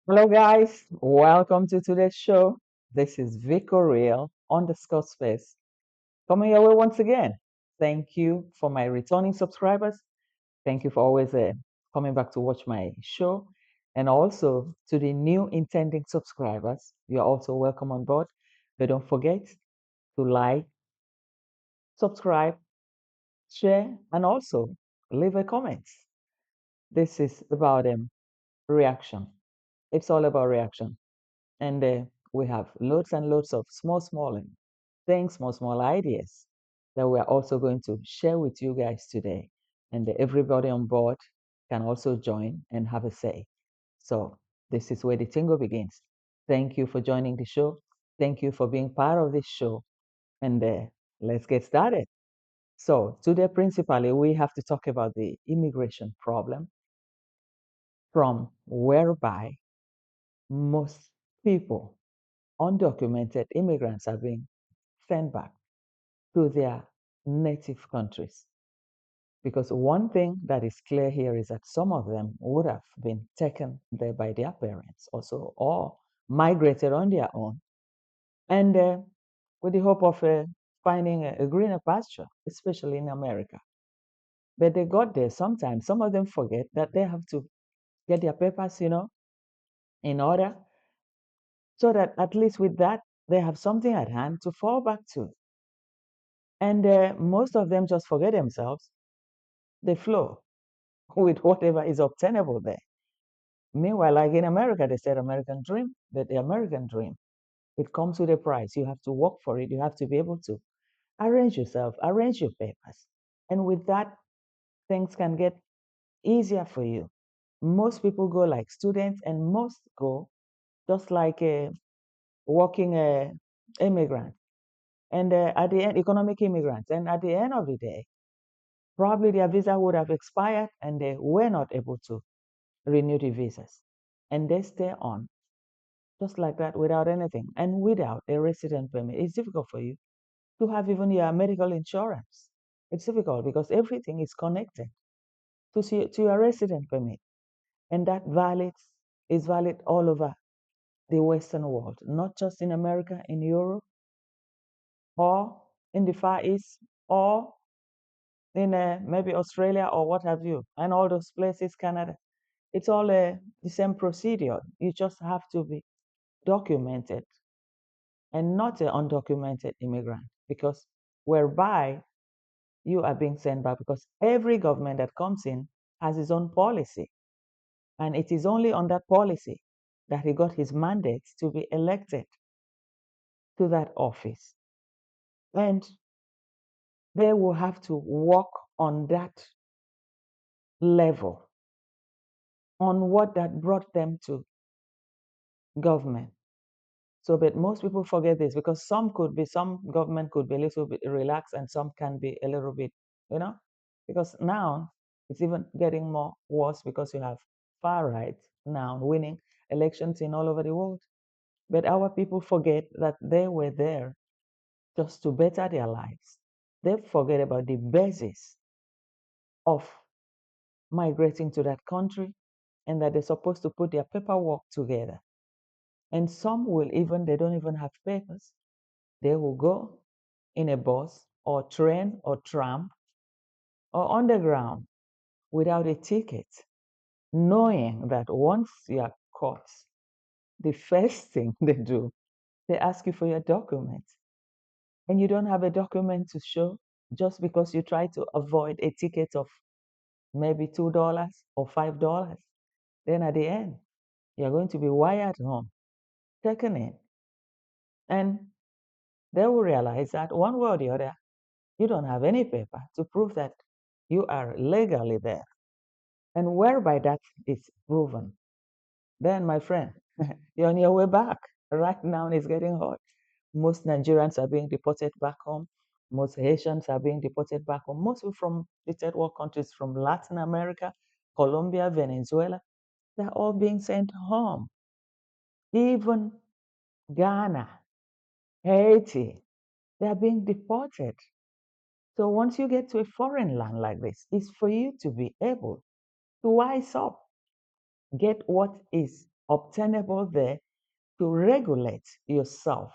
Hello, guys. Welcome to today's show. This is Vico Real underscore space coming your way once again. Thank you for my returning subscribers. Thank you for always coming back to watch my show. And also to the new intending subscribers, you're also welcome on board. But don't forget to like, subscribe, share, and also leave a comment. This is about reaction. It's all about reaction. And we have loads and loads of small things, small ideas that we're also going to share with you guys today. And everybody on board can also join and have a say. So this is where the tingle begins. Thank you for joining the show. Thank you for being part of this show. And let's get started. So today, principally, we have to talk about the immigration problem from whereby most people, undocumented immigrants, are being sent back to their native countries. Because one thing that is clear here is that some of them would have been taken there by their parents also, or migrated on their own, and with the hope of finding a greener pasture, especially in America. But they got there sometimes. Some of them forget that they have to get their papers, in order, so that at least with that, they have something at hand to fall back to. And most of them just forget themselves. They flow with whatever is obtainable there. Meanwhile, like in America, they said American dream, but the American dream, it comes with a price. You have to work for it. You have to be able to arrange yourself, arrange your papers. And with that, things can get easier for you. Most people go like students, and most go just like a working immigrant. And at the end, economic immigrants. And at the end of the day, probably their visa would have expired and they were not able to renew the visas. And they stay on just like that without anything and without a resident permit. It's difficult for you to have even your medical insurance. It's difficult because everything is connected to your resident permit. And that is valid all over the Western world, not just in America, in Europe, or in the Far East, or in maybe Australia or what have you, and all those places, Canada. It's all the same procedure. You just have to be documented and not an undocumented immigrant because whereby you are being sent back because every government that comes in has its own policy. And it is only on that policy that he got his mandate to be elected to that office. And they will have to work on that level, on what that brought them to government. So, but most people forget this because some government could be a little bit relaxed and some can be a little bit, you know, because now it's even getting more worse because you have far right now winning elections in all over the world. But our people forget that they were there just to better their lives. They forget about the basis of migrating to that country and that they're supposed to put their paperwork together. And some will even, they don't even have papers. They will go in a bus or train or tram or underground without a ticket, knowing that once you are caught, the first thing they do, they ask you for your document. And you don't have a document to show just because you try to avoid a ticket of maybe $2 or $5. Then at the end, you're going to be wired home, taken in. And they will realize that one way or the other, you don't have any paper to prove that you are legally there. And whereby that is proven, then, my friend, you're on your way back. Right now, it's getting hot. Most Nigerians are being deported back home. Most Haitians are being deported back home. Mostly from the third world countries, from Latin America, Colombia, Venezuela, they're all being sent home. Even Ghana, Haiti, they are being deported. So once you get to a foreign land like this, it's for you to be able to wise up, get what is obtainable there to regulate yourself.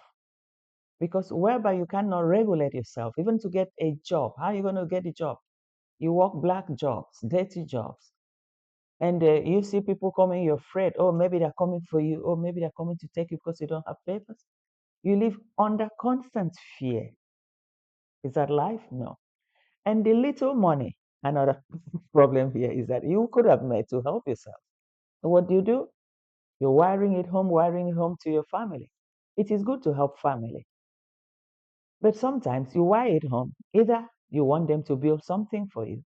Because whereby you cannot regulate yourself, even to get a job, how are you going to get a job? You work black jobs, dirty jobs. And you see people coming, you're afraid, oh, maybe they're coming for you, or maybe they're coming to take you because you don't have papers. You live under constant fear. Is that life? No. And the little money, another problem here is that you could have made to help yourself. So what do? You're wiring it home to your family. It is good to help family, but sometimes you wire it home. Either you want them to build something for you,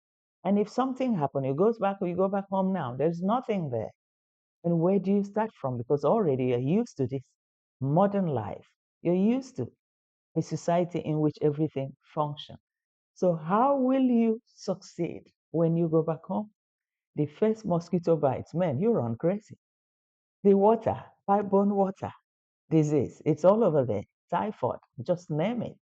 and if something happens, you goes back or you go back home now. There's nothing there. And where do you start from? Because already you're used to this modern life. You're used to a society in which everything functions. So how will you succeed when you go back home? The first mosquito bites, man, you run crazy. The water, pipe-borne water, disease, it's all over there. Typhoid, just name it.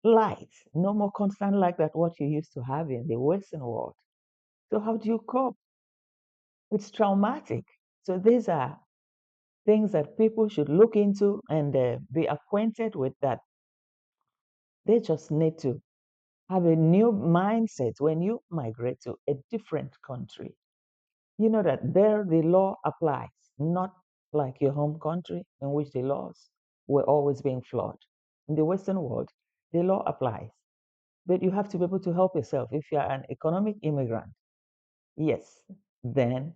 Light, no more constant like that, what you used to have in the Western world. So how do you cope? It's traumatic. So these are things that people should look into and be acquainted with, that they just need to have a new mindset when you migrate to a different country. You know that there the law applies, not like your home country in which the laws were always being flawed. In the Western world, the law applies, but you have to be able to help yourself. If you are an economic immigrant, yes, then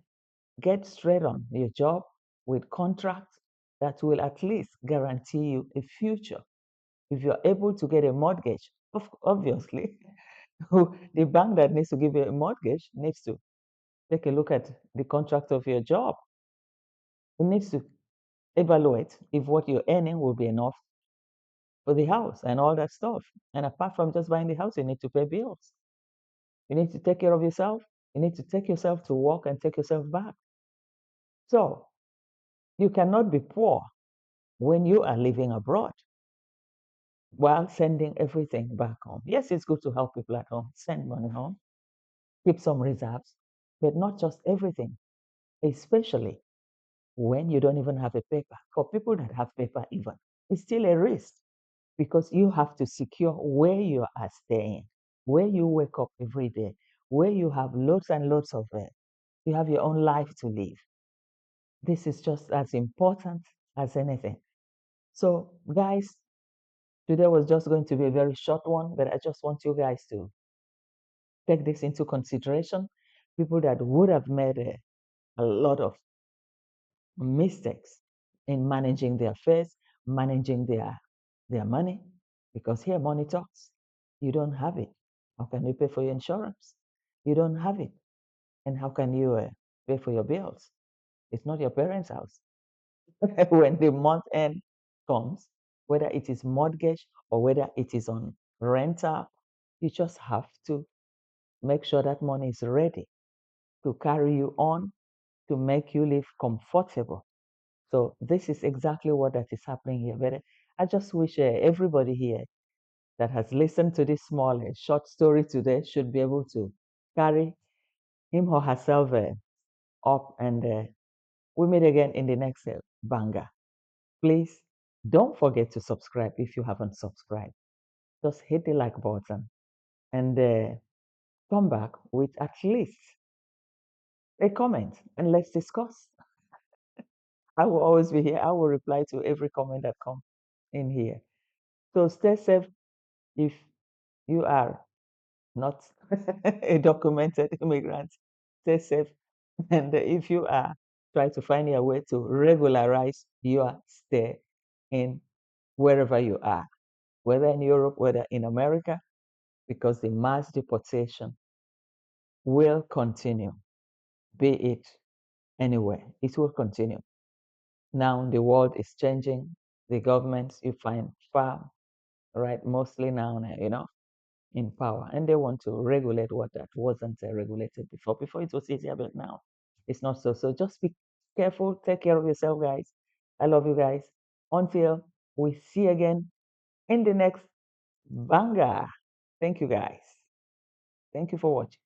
get straight on your job with contracts that will at least guarantee you a future. If you're able to get a mortgage, obviously, the bank that needs to give you a mortgage needs to take a look at the contract of your job. It needs to evaluate if what you're earning will be enough for the house and all that stuff. And apart from just buying the house, you need to pay bills. You need to take care of yourself. You need to take yourself to work and take yourself back. So you cannot be poor when you are living abroad while sending everything back home. Yes, it's good to help people at home, send money home, keep some reserves, but not just everything, especially when you don't even have a paper. For people that have paper, even, it's still a risk because you have to secure where you are staying, where you wake up every day, where you have loads and loads of it. You have your own life to live. This is just as important as anything. So, guys, today was just going to be a very short one, but I just want you guys to take this into consideration. People that would have made a lot of mistakes in managing their affairs, managing their money, because here money talks. You don't have it. How can you pay for your insurance? You don't have it. And how can you pay for your bills? It's not your parents' house. When the month end comes, whether it is mortgage or whether it is on rental, you just have to make sure that money is ready to carry you on, to make you live comfortable. So this is exactly what that is happening here. But I just wish everybody here that has listened to this small short story today should be able to carry him or herself up. And we meet again in the next banger. Please don't forget to subscribe if you haven't subscribed. Just hit the like button and come back with at least a comment and let's discuss. I will always be here. I will reply to every comment that comes in here. So stay safe if you are not a documented immigrant. Stay safe. And if you are, try to find a way to regularize your stay in wherever you are, whether in Europe, whether in America, because the mass deportation will continue, be it anywhere. It will continue. Now the world is changing. The governments you find far, right, mostly now, in power, and they want to regulate what that wasn't regulated before. Before it was easier, but now it's not so. So just be careful. Take care of yourself, guys. I love you guys. Until we see again in the next banger. Thank you, guys. Thank you for watching.